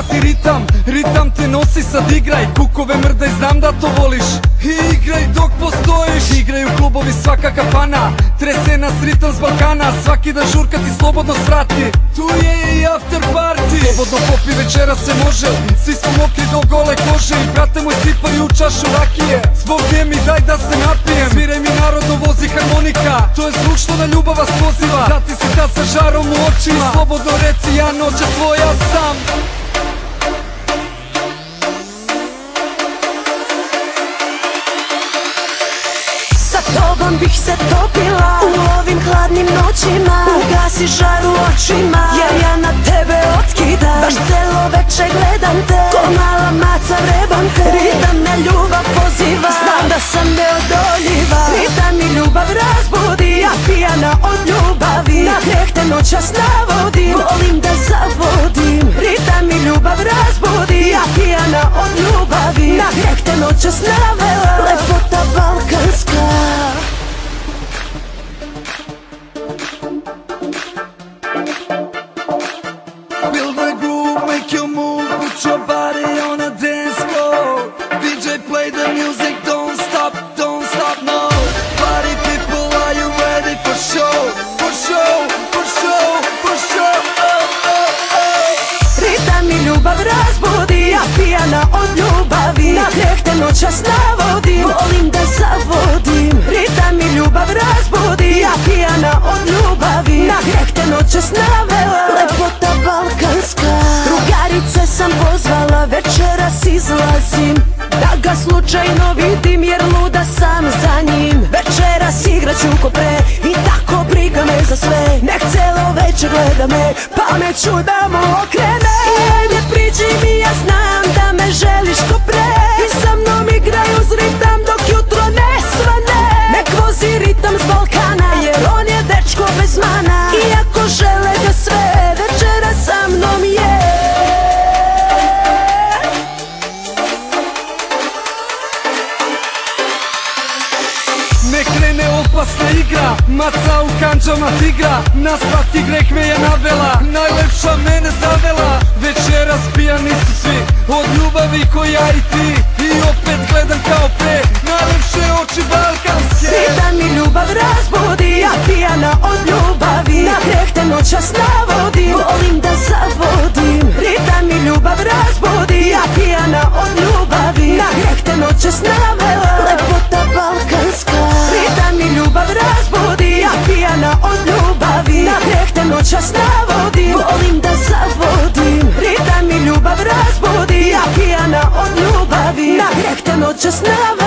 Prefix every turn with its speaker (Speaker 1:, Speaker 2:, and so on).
Speaker 1: party ritam, ritam te nosi, sad igraj. Kukove mrdaj, znam da to voliš. I igraj dok postojiš. Igraju klubovi, svaka kafana, trese nas ritam s Balkana. Svaki dan žurka ti slobodno svrati, tu je i after party. Slobodno popi, večera se može, svi smo mokri do gole kože. I brate moj sipaju u čašu rakije, zbog nje mi daj da se napijem. Sviraj mi narodno, vozi harmonika, to je zvuk što na ljubav vas poziva. Da ti si ta sa žarom u očima, slobodno reci, ja noća tvoja sam.
Speaker 2: Sa tobom bih se topila u ovim hladnim noćima. Ugasi žar u očima, jer ja na tebe otkidam. Baš celo veče gledam te, ko mala maca vrebam te. Ritam na ljubav poziva, znam da sam neodoljiva. Ritam mi ljubav razbudi, ja pijana od ljubavi. Na greh te noćas navodim, volim da zavodim. Ritam mi ljubav razbudi, ja pijana od ljubavi. Na greh te noćas navela, lepota balkanska.
Speaker 1: Build the groove, make you move, put your body on a dance floor. DJ play the music, don't stop, no. Party people, are you ready for show? For show, for show, for show.
Speaker 2: Ritam mi ljubav razbudi, ja pijana od ljubavi. Na greh te noćas navodim, volim da zavodim. Ritam mi ljubav razbudi, ja pijana od ljubavi. Na greh te noćas navela, lepota balkanska. Drugarice sam pozvala, večeras izlazim, da ga slučajno vidim, jer luda sam za njim. Večeras igraću ko pre i tako briga me za sve. Nek celo večer gleda me, pamet ću da mu okrene. I ajde priđi mi, ja znam da me želiš ko pre. I sa mnom igraj uz ritam dok jutro ne svane. Nek vozi ritam s Balkana, jer on je dečko bez mana. Iako žele da sve večera sa mnom je.
Speaker 1: Ne krene opasna igra, maca u kanđama tigra. Na svaki greh me je navela, najlepša mene zavela. Večeras pijani su svi, od ljubavi ko ja i ti. I opet gledam kao pre, najlepše oči balkanske.
Speaker 2: Ritam mi ljubav razbudi, ja pijana od ljubavi. Na greh te noćas navodim, volim da zavodim. Ritam mi ljubav razbudi, ja pijana od ljubavi. Na greh te noćas navela, lepota balkanska. Ritam mi ljubav razbudi, ja pijana od ljubavi. Na greh te noćas navodim, volim da zavodim. Ritam mi ljubav razbudi, ja pijana od ljubavi. Na greh te noćas navela.